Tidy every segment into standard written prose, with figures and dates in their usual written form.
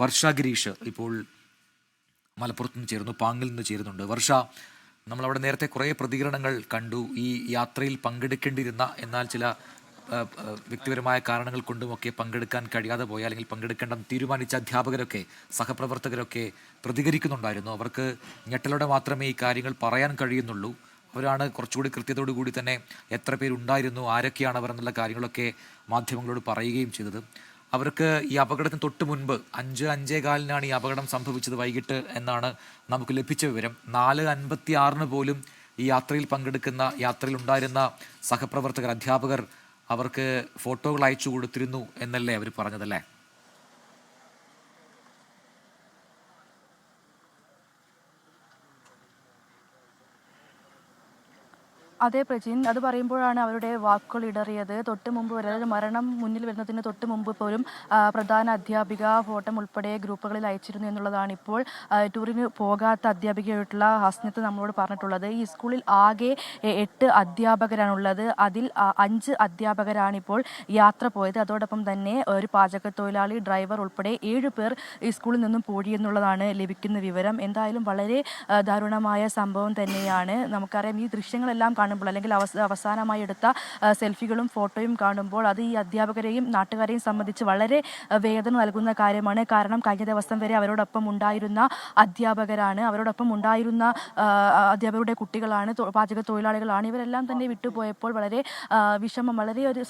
വർഷ ഗിരീഷ് ഇപ്പോൾ മലപ്പുറത്ത് നിന്ന് ചേരുന്നു, പാങ്ങിൽ നിന്ന് ചേരുന്നുണ്ട്. വർഷ, നമ്മളവിടെ നേരത്തെ കുറേ പ്രതികരണങ്ങൾ കണ്ടു. ഈ യാത്രയിൽ പങ്കെടുക്കേണ്ടിയിരുന്ന എന്നാൽ ചില വ്യക്തിപരമായ കാരണങ്ങൾ കൊണ്ടുമൊക്കെ പങ്കെടുക്കാൻ കഴിയാതെ പോയ അല്ലെങ്കിൽ പങ്കെടുക്കേണ്ടെന്ന് തീരുമാനിച്ച അധ്യാപകരൊക്കെ സഹപ്രവർത്തകരൊക്കെ പ്രതികരിക്കുന്നുണ്ടായിരുന്നു. അവർക്ക് ഞെട്ടലോടെ മാത്രമേ ഈ കാര്യങ്ങൾ പറയാൻ കഴിയുന്നുള്ളൂ. അവരാണ് കുറച്ചുകൂടി കൃത്യതയോടു കൂടി തന്നെ എത്ര പേരുണ്ടായിരുന്നു, ആരൊക്കെയാണ് അവർ എന്നുള്ള കാര്യങ്ങളൊക്കെ മാധ്യമങ്ങളോട് പറയുകയും ചെയ്തത്. അവർക്ക് ഈ അപകടത്തിന് തൊട്ട് മുൻപ് 5:45 ഈ അപകടം സംഭവിച്ചത് വൈകിട്ട് എന്നാണ് നമുക്ക് ലഭിച്ച വിവരം. 4:56 പോലും ഈ യാത്രയിൽ യാത്രയിൽ ഉണ്ടായിരുന്ന സഹപ്രവർത്തകർ, അധ്യാപകർ അവർക്ക് ഫോട്ടോകൾ അയച്ചു കൊടുത്തിരുന്നു എന്നല്ലേ അവർ പറഞ്ഞതല്ലേ? അതെ പ്രജിൻ, അത് പറയുമ്പോഴാണ് അവരുടെ വാക്കുകൾ ഇടറിയത്. തൊട്ട് മുമ്പ് വരെ, അതായത് മരണം മുന്നിൽ വരുന്നതിന് തൊട്ട് മുമ്പ് പോലും പ്രധാന അധ്യാപിക ഫോട്ടോ ഉൾപ്പെടെ ഗ്രൂപ്പുകളിൽ അയച്ചിരുന്നു എന്നുള്ളതാണ് ഇപ്പോൾ ടൂറിന് പോകാത്ത അധ്യാപികയായിട്ടുള്ള ഹസ്നത്ത് നമ്മളോട് പറഞ്ഞിട്ടുള്ളത്. ഈ സ്കൂളിൽ ആകെ 8 അധ്യാപകരാണുള്ളത്. അതിൽ 5 അധ്യാപകരാണിപ്പോൾ യാത്ര പോയത്. അതോടൊപ്പം തന്നെ ഒരു പാചകത്തൊഴിലാളി, ഡ്രൈവർ ഉൾപ്പെടെ 7 പേർ ഈ സ്കൂളിൽ നിന്നും പോയി എന്നുള്ളതാണ് ലഭിക്കുന്ന വിവരം. എന്തായാലും വളരെ ദാരുണമായ സംഭവം തന്നെയാണ്. നമുക്കറിയാം, ഈ ദൃശ്യങ്ങളെല്ലാം കാണുമ്പോൾ അല്ലെങ്കിൽ അവസാനമായി എടുത്ത സെൽഫികളും ഫോട്ടോയും കാണുമ്പോൾ അത് ഈ അധ്യാപകരെയും നാട്ടുകാരെയും സംബന്ധിച്ച് വളരെ വേദന നൽകുന്ന കാര്യമാണ്. കാരണം കഴിഞ്ഞ ദിവസം വരെ അവരോടൊപ്പം ഉണ്ടായിരുന്ന അധ്യാപകരാണ്, അവരോടൊപ്പം ഉണ്ടായിരുന്ന അധ്യാപകരുടെ കുട്ടികളാണ്, പാചക തൊഴിലാളികളാണ്. ഇവരെല്ലാം തന്നെ വിട്ടുപോയപ്പോൾ വളരെ വിഷമം, വളരെ ഒരു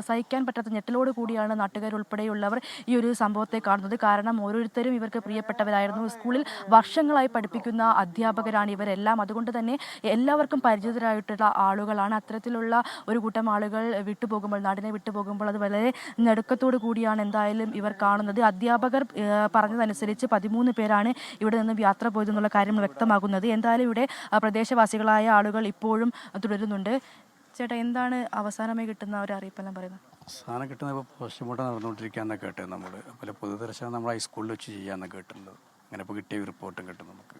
സഹിക്കാൻ പറ്റാത്ത ഞെട്ടലോട് കൂടിയാണ് നാട്ടുകാരുൾപ്പെടെയുള്ളവർ ഈ ഒരു സംഭവത്തെ കാണുന്നത്. കാരണം ഓരോരുത്തരും ഇവർക്ക് പ്രിയപ്പെട്ടവരായിരുന്നു. സ്കൂളിൽ വർഷങ്ങളായി പഠിപ്പിക്കുന്ന അധ്യാപകരാണ് ഇവരെല്ലാം. അതുകൊണ്ട് തന്നെ എല്ലാവർക്കും പരിചിതരായിട്ടുള്ള ആളുകളാണ്. അത്തരത്തിലുള്ള ഒരു കൂട്ടം ആളുകൾ വിട്ടുപോകുമ്പോൾ, നാടിനെ വിട്ടുപോകുമ്പോൾ അത് വളരെ നടുക്കത്തോടു കൂടിയാണ് എന്തായാലും ഇവർ കാണുന്നത്. അധ്യാപകർ പറഞ്ഞതനുസരിച്ച് 13 പേരാണ് ഇവിടെ നിന്നും യാത്ര പോയതെന്നുള്ള കാര്യം വ്യക്തമാകുന്നത്. എന്തായാലും ഇവിടെ പ്രദേശവാസികളായ ആളുകൾ ഇപ്പോഴും തുടരുന്നുണ്ട്. ചേട്ടാ, എന്താണ് അവസാനമായി കിട്ടുന്ന ഒരു അറിയിപ്പെല്ലാം പറയുന്നത്? അവസാനം കിട്ടുന്ന ഇപ്പോൾ പോസ്റ്റ്മോർട്ടം നടന്നുകൊണ്ടിരിക്കുകയെന്നൊക്കെ കേട്ടത്. നമ്മൾ അതുപോലെ പൊതുദർശനം നമ്മൾ ഹൈസ്കൂളിൽ വെച്ച് ചെയ്യാമെന്നൊക്കെ കേട്ടിട്ടുണ്ട്. അങ്ങനെ ഇപ്പോൾ കിട്ടിയ റിപ്പോർട്ടും കിട്ടും നമുക്ക്.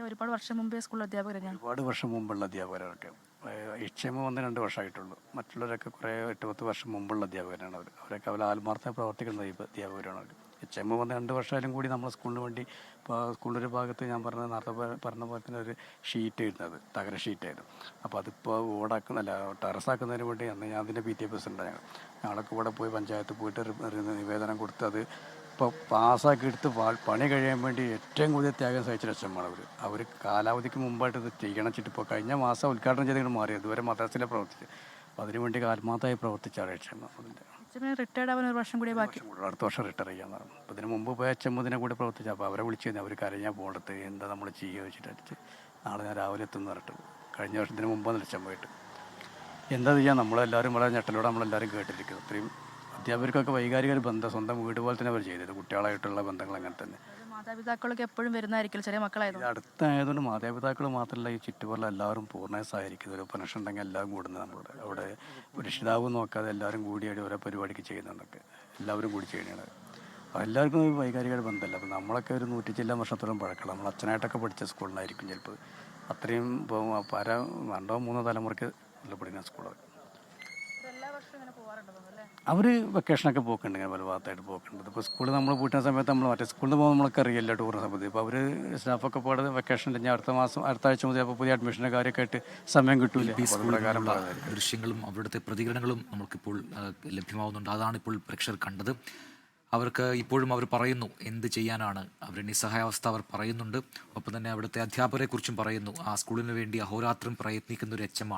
ഒരുപാട് വർഷം മുമ്പേ സ്കൂൾ അധ്യാപകരാണ്. ഒരുപാട് വർഷം മുമ്പുള്ള അധ്യാപകരൊക്കെ. HM വന്ന് 2 വർഷമായിട്ടുള്ളൂ. മറ്റുള്ളവരൊക്കെ കുറേ 8-10 വർഷം മുമ്പുള്ള അധ്യാപകരാണ് അവർ. അവരൊക്കെ അവർ ആത്മാർത്ഥമായി പ്രവർത്തിക്കുന്ന അധ്യാപകരാണ് അവർ. HM വന്ന് 2 വർഷമായാലും കൂടി നമ്മൾ സ്കൂളിന് വേണ്ടി, ഇപ്പോൾ സ്കൂളിൻ്റെ ഒരു ഭാഗത്ത് ഞാൻ നേരത്തെ പറഞ്ഞ പോലെ തന്നെ ഒരു ഷീറ്റ് ഇടുന്നത് തകര ഷീറ്റായിരുന്നു. അപ്പോൾ അതിപ്പോൾ ഓടാക്കുന്നല്ല, ടെറസാക്കുന്നതിന് വേണ്ടി അന്ന് ഞാൻ അതിൻ്റെ PTA പ്രസിഡൻ്റാണ്. ഞങ്ങളൊക്കെ ഇവിടെ പോയി പഞ്ചായത്ത് പോയിട്ട് നിവേദനം കൊടുത്ത് അത് ഇപ്പോൾ പാസ്സാക്കി എടുത്ത് പണി കഴിയാൻ വേണ്ടി ഏറ്റവും കൂടുതൽ ത്യാഗം സഹിച്ച ലക്ഷ്യമാണ് അവർ കാലാവധിക്ക് മുമ്പായിട്ട് ഇത് ചെയ്യണം വെച്ചിട്ട് ഇപ്പോൾ കഴിഞ്ഞ മാസം ഉദ്ഘാടനം ചെയ്തിട്ട് മാറി. ഇതുവരെ മദ്രസയിലെ പ്രവർത്തിച്ച്, അപ്പോൾ അതിനുവേണ്ടി ആത്മാർത്ഥമായി പ്രവർത്തിച്ച ലക്ഷ്യം. അതിൻ്റെ റിട്ടയർഡ് ആവാൻ ഒരു വർഷം കൂടി ബാക്കി, അടുത്ത വർഷം റിട്ടയർ ചെയ്യാൻ പറഞ്ഞു. അപ്പോൾ ഇതിന് മുമ്പ് പോയ HM ഇതിനെ കൂടി പ്രവർത്തിച്ചു. അപ്പോൾ അവരെ വിളിച്ചു കഴിഞ്ഞാൽ അവർ കരഞ്ഞാൽ പോകണ്ടത് എന്താ നമ്മൾ ചെയ്യുക വെച്ചിട്ട് അടിച്ച് നാളെ ഞാൻ രാവിലെ എത്തുന്ന പറഞ്ഞിട്ട്. കഴിഞ്ഞ വർഷത്തിന് മുമ്പാണ് ലക്ഷ്യം പോയിട്ട് എന്താ ചെയ്യാൻ നമ്മളെല്ലാവരും വളരെ ഞെട്ടലോടെ നമ്മളെല്ലാവരും കേട്ടിരിക്കുന്നു. അത്രയും അധ്യാപകർക്കൊക്കെ വൈകാരിക ഒരു ബന്ധം, സ്വന്തം വീട് പോലെ തന്നെ അവർ ചെയ്തത്. കുട്ടികളായിട്ടുള്ള ബന്ധങ്ങൾ അങ്ങനെ തന്നെ. മാതാപിതാക്കളൊക്കെ എപ്പോഴും വരുന്നതായിരിക്കും, ചെറിയ മക്കളായിരുന്നു. അടുത്തായതുകൊണ്ട് മാതാപിതാക്കൾ മാത്രമല്ല, ഈ ചുറ്റുപാടിൽ എല്ലാവരും പൂർണ്ണമായി സഹകരിക്കുന്നത്. ഒരു ഫംഗ്ഷൻ ഉണ്ടെങ്കിൽ എല്ലാവരും കൂടുന്നത് നമ്മളുടെ അവിടെ രക്ഷിതാവ് നോക്കാതെ എല്ലാവരും കൂടിയായിട്ട് ഓരോ പരിപാടിക്ക് ചെയ്യുന്നതൊക്കെ എല്ലാവരും കൂടി ചെയ്യണത്. എല്ലാവർക്കും വൈകാരിക ബന്ധമല്ല. അപ്പോൾ നമ്മളൊക്കെ ഒരു 100 ചില്ലാൻ വർഷത്തോളം പഴക്കം. നമ്മൾ അച്ഛനായിട്ടൊക്കെ പഠിച്ച സ്കൂളിലായിരിക്കും ചിലപ്പോൾ. അത്രയും ഇപ്പോൾ 2-3 തലമുറയ്ക്ക് പഠിക്കുന്ന സ്കൂളാണ്. അവർ വെക്കേഷനൊക്കെ പോക്കുണ്ട്, ഇങ്ങനെ പല ഭാഗത്തായിട്ട് പോക്കുണ്ട്. ഇപ്പോൾ സ്കൂളിൽ നമ്മൾ പൂട്ടുന്ന സമയത്ത് നമ്മൾ മറ്റേ സ്കൂളിൽ പോകുമ്പോൾ നമ്മൾക്ക് അറിയില്ല ടൂറിന് സമയത്ത്. ഇപ്പോൾ അവർ സ്റ്റാഫൊക്കെ പോയത് വെക്കേഷൻ കഴിഞ്ഞാൽ അടുത്ത ആഴ്ച മുതൽ അപ്പോൾ പുതിയ അഡ്മിഷൻ്റെ കാര്യമൊക്കെ ആയിട്ട് സമയം കിട്ടൂല. ദൃശ്യങ്ങളും അവിടുത്തെ പ്രതികരണങ്ങളും നമുക്കിപ്പോൾ ലഭ്യമാവുന്നുണ്ട്. അതാണ് ഇപ്പോൾ പ്രേക്ഷകർ കണ്ടത്. അവർക്ക് ഇപ്പോഴും അവർ പറയുന്നു എന്ത് ചെയ്യാനാണ്, അവരുടെ നിസ്സഹായാവസ്ഥ അവർ പറയുന്നുണ്ട്. ഒപ്പം തന്നെ അവിടുത്തെ അധ്യാപകരെക്കുറിച്ചും പറയുന്നു. ആ സ്കൂളിന് വേണ്ടി അഹോരാത്രം പ്രയത്നിക്കുന്ന ഒരു HM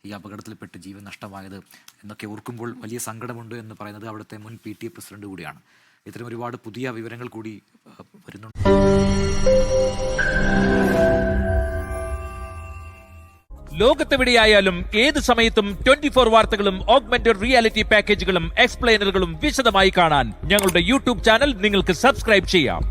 ഈ അപകടത്തിൽപ്പെട്ട് ജീവൻ നഷ്ടമായത് എന്നൊക്കെ ഓർക്കുമ്പോൾ വലിയ സങ്കടമുണ്ട് എന്ന് പറയുന്നത് അവിടുത്തെ മുൻ PTA പ്രസിഡന്റ് കൂടിയാണ്. ഇത്തരം ഒരുപാട് പുതിയ വിവരങ്ങൾ കൂടി വരുന്നുണ്ട്. ലോകത്തെവിടെയായാലും ഏത് സമയത്തും 24 വാർത്തകളും ഓഗ്മെന്റഡ് റിയാലിറ്റി പാക്കേജുകളും എക്സ്പ്ലെയിനറുകളും വിശദമായി കാണാൻ ഞങ്ങളുടെ YouTube ചാനൽ നിങ്ങൾക്ക് സബ്സ്ക്രൈബ് ചെയ്യാം.